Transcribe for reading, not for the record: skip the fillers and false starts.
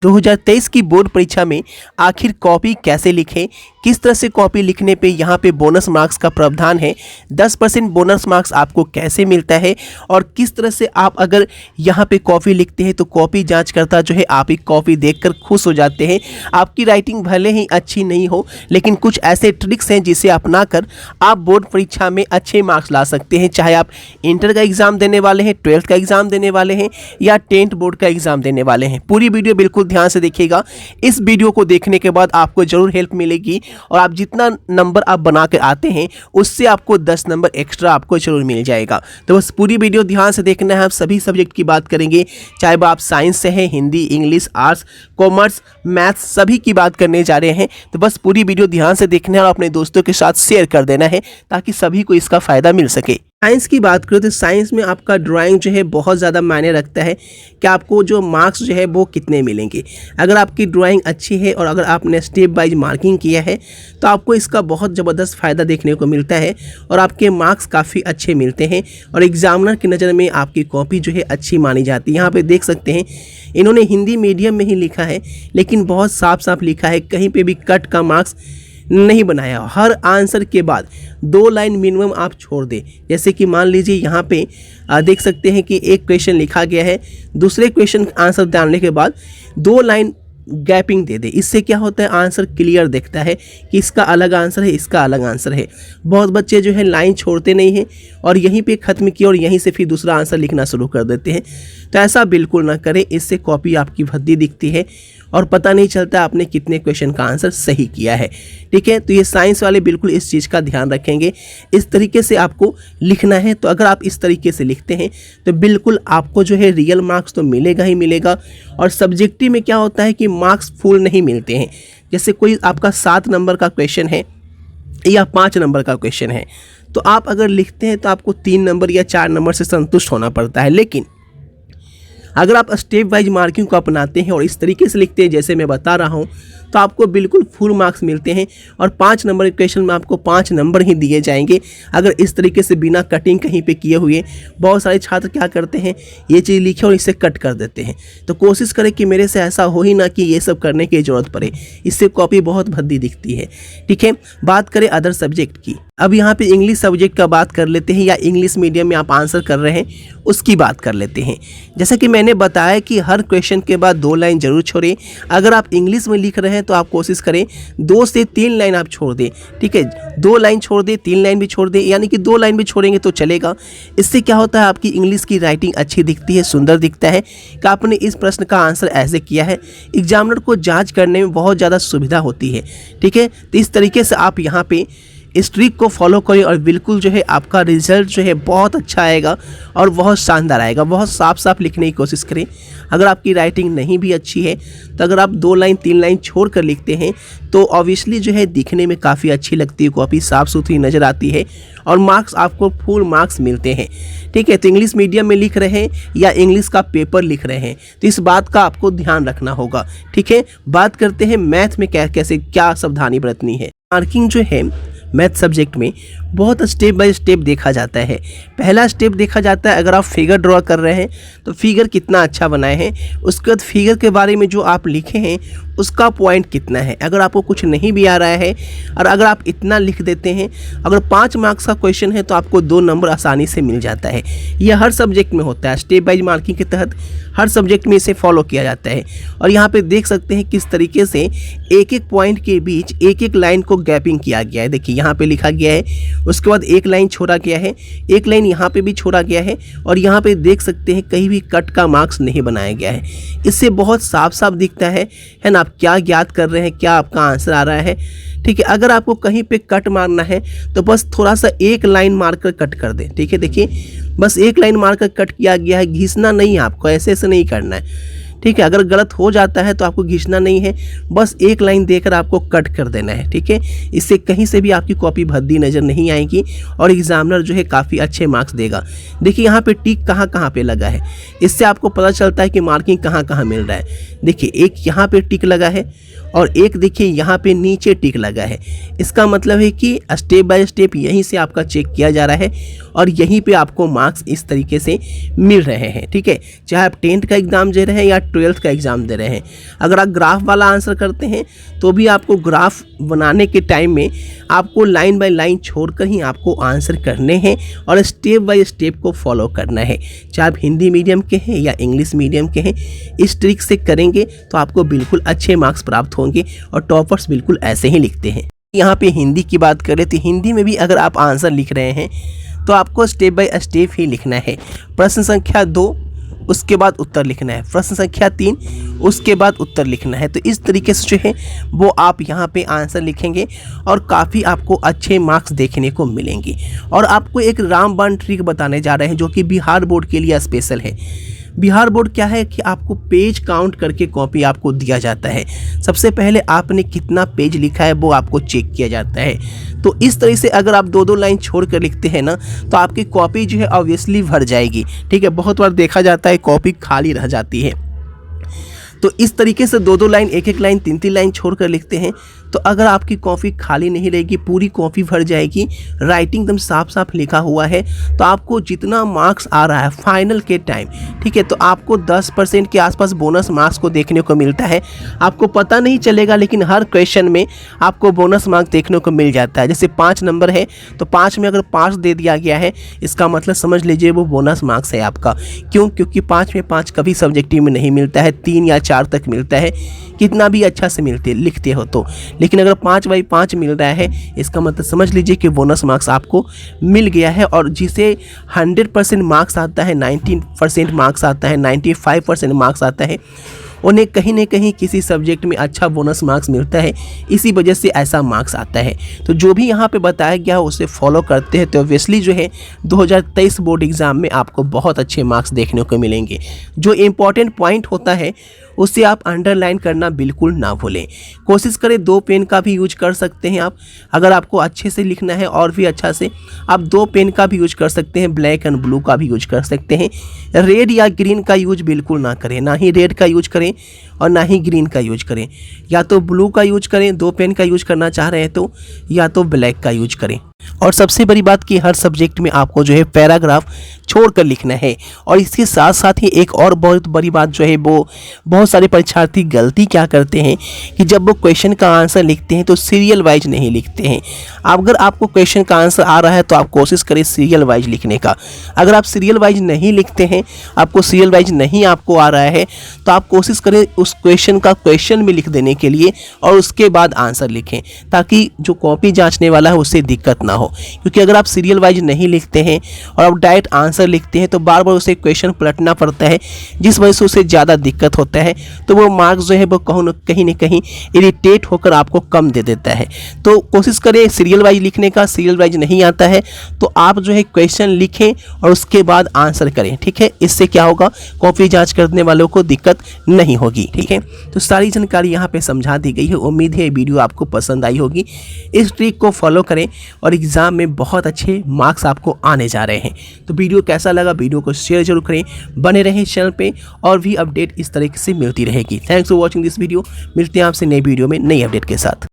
2023 की बोर्ड परीक्षा में आखिर कॉपी कैसे लिखें, किस तरह से कॉपी लिखने पे यहाँ पे बोनस मार्क्स का प्रावधान है, 10% बोनस मार्क्स आपको कैसे मिलता है और किस तरह से आप अगर यहाँ पे कॉपी लिखते हैं तो कॉपी जांच करता जो है आप एक कॉपी देखकर खुश हो जाते हैं। आपकी राइटिंग भले ही अच्छी नहीं हो लेकिन कुछ ऐसे ट्रिक्स हैं जिसे अपनाकर आप बोर्ड परीक्षा में अच्छे मार्क्स ला सकते हैं, चाहे आप इंटर का एग्ज़ाम देने वाले हैं, 12th का एग्ज़ाम देने वाले हैं या 10th बोर्ड का एग्ज़ाम देने वाले हैं। पूरी वीडियो बिल्कुल ध्यान से देखिएगा। इस वीडियो को देखने के बाद आपको ज़रूर हेल्प मिलेगी और आप जितना नंबर आप बना के आते हैं उससे आपको 10 नंबर एक्स्ट्रा आपको जरूर मिल जाएगा। तो बस पूरी वीडियो ध्यान से देखना है। आप सभी सब्जेक्ट की बात करेंगे, चाहे वो आप साइंस से हैं, Hindi, English, arts, commerce, maths, सभी की बात करने जा रहे हैं। तो बस पूरी वीडियो ध्यान से देखना है और अपने दोस्तों के साथ शेयर कर देना है ताकि सभी को इसका फ़ायदा मिल सके। साइंस की बात करें तो साइंस में आपका ड्राइंग जो है बहुत ज़्यादा मायने रखता है कि आपको जो मार्क्स जो है वो कितने मिलेंगे। अगर आपकी ड्राइंग अच्छी है और अगर आपने स्टेप वाइज मार्किंग किया है तो आपको इसका बहुत ज़बरदस्त फ़ायदा देखने को मिलता है और आपके मार्क्स काफ़ी अच्छे मिलते हैं और एग्जामिनर की नज़र में आपकी कॉपी जो है अच्छी मानी जाती है। यहाँ पर देख सकते हैं इन्होंने हिंदी मीडियम में ही लिखा है लेकिन बहुत साफ साफ लिखा है, कहीं पर भी कट का मार्क्स नहीं बनाया। हर आंसर के बाद 2 लाइन मिनिमम आप छोड़ दें। जैसे कि मान लीजिए यहाँ पे देख सकते हैं कि एक क्वेश्चन लिखा गया है, दूसरे क्वेश्चन आंसर डालने के बाद 2 लाइन गैपिंग दे दे। इससे क्या होता है, आंसर क्लियर दिखता है कि इसका अलग आंसर है, इसका अलग आंसर है। बहुत बच्चे जो है लाइन छोड़ते नहीं हैं और यहीं पे ख़त्म किया और यहीं से फिर दूसरा आंसर लिखना शुरू कर देते हैं। तो ऐसा बिल्कुल ना करें, इससे कॉपी आपकी भद्दी दिखती है और पता नहीं चलता आपने कितने क्वेश्चन का आंसर सही किया है। ठीक है, तो ये साइंस वाले बिल्कुल इस चीज़ का ध्यान रखेंगे। इस तरीके से आपको लिखना है। तो अगर आप इस तरीके से लिखते हैं तो बिल्कुल आपको जो है रियल मार्क्स तो मिलेगा ही मिलेगा। और सब्जेक्टिव में क्या होता है कि मार्क्स फुल नहीं मिलते हैं। जैसे कोई आपका 7 नंबर का क्वेश्चन है या 5 नंबर का क्वेश्चन है तो आप अगर लिखते हैं तो आपको 3 नंबर या 4 नंबर से संतुष्ट होना पड़ता है। लेकिन अगर आप स्टेप वाइज मार्किंग को अपनाते हैं और इस तरीके से लिखते हैं जैसे मैं बता रहा हूं तो आपको बिल्कुल फुल मार्क्स मिलते हैं और 5 नंबर के क्वेश्चन में आपको 5 नंबर ही दिए जाएंगे अगर इस तरीके से बिना कटिंग कहीं पे किए हुए। बहुत सारे छात्र क्या करते हैं, ये चीज़ लिखे और इसे कट कर देते हैं। तो कोशिश करें कि मेरे से ऐसा हो ही ना कि ये सब करने की ज़रूरत पड़े, इससे कॉपी बहुत भद्दी दिखती है। ठीक है, बात करें अदर सब्जेक्ट की। अब यहाँ पे इंग्लिश सब्जेक्ट का बात कर लेते हैं या इंग्लिश मीडियम में आप आंसर कर रहे हैं उसकी बात कर लेते हैं। जैसा कि मैंने बताया कि हर क्वेश्चन के बाद 2 लाइन जरूर छोड़ें। अगर आप इंग्लिश में लिख रहे हैं तो आप कोशिश करें 2 से 3 लाइन आप छोड़ दें। ठीक है, 2 लाइन छोड़ दें, 3 लाइन भी छोड़ दें, यानी कि 2 लाइन भी छोड़ेंगे तो चलेगा। इससे क्या होता है, आपकी इंग्लिश की राइटिंग अच्छी दिखती है, सुंदर दिखता है कि आपने इस प्रश्न का आंसर ऐसे किया है। एग्जामिनर को जाँच करने में बहुत ज़्यादा सुविधा होती है। ठीक है, तो इस तरीके से आप यहाँ पे इस ट्रिक को फॉलो करें और बिल्कुल जो है आपका रिजल्ट जो है बहुत अच्छा आएगा और बहुत शानदार आएगा। बहुत साफ साफ लिखने की कोशिश करें। अगर आपकी राइटिंग नहीं भी अच्छी है तो अगर आप 2 लाइन 3 लाइन छोड़ कर लिखते हैं तो ऑब्वियसली जो है दिखने में काफ़ी अच्छी लगती है, कॉपी साफ़ सुथरी नज़र आती है और मार्क्स आपको फुल मार्क्स मिलते हैं। ठीक है, तो इंग्लिश मीडियम में लिख रहे हैं या इंग्लिश का पेपर लिख रहे हैं तो इस बात का आपको ध्यान रखना होगा। ठीक है, बात करते हैं मैथ में क्या सावधानी बरतनी है। मार्किंग जो है मैथ सब्जेक्ट में बहुत स्टेप बाय स्टेप देखा जाता है। पहला स्टेप देखा जाता है, अगर आप फिगर ड्रॉ कर रहे हैं तो फिगर कितना अच्छा बनाए हैं। उसके बाद फिगर के बारे में जो आप लिखे हैं उसका पॉइंट कितना है। अगर आपको कुछ नहीं भी आ रहा है और अगर आप इतना लिख देते हैं, अगर 5 मार्क्स का क्वेश्चन है तो आपको 2 नंबर आसानी से मिल जाता है। यह हर सब्जेक्ट में होता है, स्टेप वाइज मार्किंग के तहत हर सब्जेक्ट में इसे फॉलो किया जाता है। और यहाँ पे देख सकते हैं किस तरीके से एक एक पॉइंट के बीच एक एक लाइन को गैपिंग किया गया है। देखिए यहाँ पे लिखा गया है, उसके बाद एक लाइन छोड़ा गया है, एक लाइन यहाँ पे भी छोड़ा गया है और यहाँ पे देख सकते हैं कहीं भी कट का मार्क्स नहीं बनाया गया है। इससे बहुत साफ साफ दिखता है ना आप क्या ज्ञात कर रहे हैं, क्या आपका आंसर आ रहा है। ठीक है, अगर आपको कहीं पे कट मारना है तो बस थोड़ा सा एक लाइन मारकर कट कर दें। ठीक है, देखिए बस एक लाइन मारकर कट किया गया है, घिसना नहीं है आपको, ऐसे नहीं करना है। ठीक है, अगर गलत हो जाता है तो आपको घिसना नहीं है, बस एक लाइन देकर आपको कट कर देना है। ठीक है, इससे कहीं से भी आपकी कॉपी भद्दी नज़र नहीं आएगी और एग्जामिनर जो है काफ़ी अच्छे मार्क्स देगा। देखिए यहाँ पे टिक कहाँ कहाँ पे लगा है, इससे आपको पता चलता है कि मार्किंग कहाँ कहाँ मिल रहा है। देखिए एक यहाँ पे टिक लगा है और एक देखिए यहाँ पे नीचे टिक लगा है। इसका मतलब है कि स्टेप बाय स्टेप यहीं से आपका चेक किया जा रहा है और यहीं पे आपको मार्क्स इस तरीके से मिल रहे हैं। ठीक है, चाहे आप 10th का एग्ज़ाम दे रहे हैं या 12th का एग्ज़ाम दे रहे हैं, अगर आप ग्राफ वाला आंसर करते हैं तो भी आपको ग्राफ बनाने के टाइम में आपको लाइन बाय लाइन छोड़कर ही आपको आंसर करने हैं और स्टेप बाय स्टेप को फॉलो करना है। चाहे आप हिंदी मीडियम के हैं या इंग्लिश मीडियम के हैं, इस ट्रिक से करेंगे तो आपको बिल्कुल अच्छे मार्क्स प्राप्त होंगे और टॉपर्स बिल्कुल ऐसे ही लिखते हैं। यहाँ पे हिंदी की बात करें तो हिंदी में भी अगर आप आंसर लिख रहे हैं तो आपको स्टेप बाय स्टेप ही लिखना है। प्रश्न संख्या 2 उसके बाद उत्तर लिखना है, प्रश्न संख्या 3 उसके बाद उत्तर लिखना है। तो इस तरीके से जो है वो आप यहाँ पे आंसर लिखेंगे और काफ़ी आपको अच्छे मार्क्स देखने को मिलेंगे। और आपको एक रामबाण ट्रिक बताने जा रहे हैं जो कि बिहार बोर्ड के लिए स्पेशल है। बिहार बोर्ड क्या है कि आपको पेज काउंट करके कॉपी आपको दिया जाता है। सबसे पहले आपने कितना पेज लिखा है वो आपको चेक किया जाता है। तो इस तरह से अगर आप 2-2 लाइन छोड़ कर लिखते हैं ना तो आपकी कॉपी जो है ऑब्वियसली भर जाएगी। ठीक है, बहुत बार देखा जाता है कॉपी खाली रह जाती है। तो इस तरीके से 2-2 लाइन, 1-1 लाइन, 3-3 लाइन छोड़ कर लिखते हैं तो अगर आपकी कॉपी खाली नहीं रहेगी, पूरी कॉपी भर जाएगी, राइटिंग एकदम साफ साफ लिखा हुआ है, तो आपको जितना मार्क्स आ रहा है फाइनल के टाइम, ठीक है, तो आपको 10% के आसपास बोनस मार्क्स को देखने को मिलता है। आपको पता नहीं चलेगा लेकिन हर क्वेश्चन में आपको बोनस मार्क्स देखने को मिल जाता है। जैसे 5 नंबर है तो 5 में अगर 5 दे दिया गया है, इसका मतलब समझ लीजिए वो बोनस मार्क्स है आपका। क्यों? क्योंकि 5 में 5 कभी सब्जेक्टिव में नहीं मिलता है, 3 या 4 तक मिलता है, कितना भी अच्छा से लिखते हो तो। लेकिन अगर 5/5 मिल रहा है, इसका मतलब समझ लीजिए कि बोनस मार्क्स आपको मिल गया है। और जिसे 100% मार्क्स आता है, 90% मार्क्स आता है, 95% मार्क्स आता है, उन्हें कहीं न कहीं किसी सब्जेक्ट में अच्छा बोनस मार्क्स मिलता है, इसी वजह से ऐसा मार्क्स आता है। तो जो भी यहाँ पे बताया गया है उसे फॉलो करते हैं तो ऑब्वियसली जो है 2023 बोर्ड एग्ज़ाम में आपको बहुत अच्छे मार्क्स देखने को मिलेंगे। जो इम्पॉर्टेंट पॉइंट होता है उसे आप अंडरलाइन करना बिल्कुल ना भूलें। कोशिश करें 2 पेन का भी यूज कर सकते हैं आप, अगर आपको अच्छे से लिखना है और भी अच्छा से आप 2 पेन का भी यूज कर सकते हैं, ब्लैक एंड ब्लू का भी यूज कर सकते हैं। रेड या ग्रीन का यूज बिल्कुल ना करें, ना ही रेड का यूज करें और ना ही ग्रीन का यूज करें। या तो ब्लू का यूज करें, 2 पेन का यूज करना चाह रहे हैं तो, या तो ब्लैक का यूज करें। और सबसे बड़ी बात कि हर सब्जेक्ट में आपको जो है पैराग्राफ छोड़कर लिखना है। और इसके साथ साथ ही एक और बहुत बड़ी बात जो है वो बहुत सारे परीक्षार्थी गलती क्या करते हैं कि जब वो क्वेश्चन का आंसर लिखते हैं तो सीरियल वाइज नहीं लिखते हैं। अगर आपको क्वेश्चन का आंसर आ रहा है तो आप कोशिश करें सीरियल वाइज लिखने का। अगर आप सीरियल वाइज नहीं लिखते हैं, आपको सीरियल वाइज नहीं आपको आ रहा है, तो आप कोशिश करें उस क्वेश्चन का क्वेश्चन में लिख देने के लिए और उसके बाद आंसर लिखें, ताकि जो कॉपी जांचने वाला है उससे दिक्कत ना हो। क्योंकि अगर आप सीरियल वाइज नहीं लिखते हैं और आप डायरेक्ट आंसर लिखते हैं तो बार बार उसे क्वेश्चन पलटना पड़ता है, जिस वजह से उसे ज़्यादा दिक्कत होता है। तो वो मार्क्स जो है वो कहीं ना कहीं इरिटेट होकर आपको कम दे देता है। तो कोशिश करें सीरियल वाइज लिखने का। सीरियल वाइज नहीं आता है तो आप जो है क्वेश्चन लिखें और उसके बाद आंसर करें, ठीक है। इससे क्या होगा, कॉपी जांच करने वालों को दिक्कत नहीं होगी, ठीक है। तो सारी जानकारी यहाँ पे समझा दी गई है। उम्मीद है ये वीडियो आपको पसंद आई होगी। इस ट्रिक को फॉलो करें और एग्ज़ाम में बहुत अच्छे मार्क्स आपको आने जा रहे हैं। तो वीडियो कैसा लगा, वीडियो को शेयर जरूर करें, बने रहें चैनल पे और भी अपडेट इस तरीके से मिलती रहेगी। Thanks for watching this video. मिलते हैं आपसे नई वीडियो में नई अपडेट के साथ।